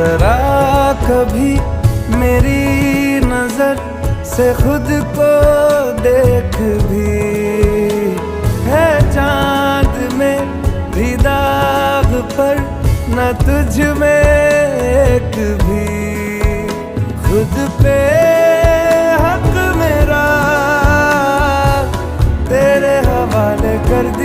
जरा कभी मेरी नजर से खुद को देख भी, है चांद में भी दाग पर न तुझ में एक भी। खुद पे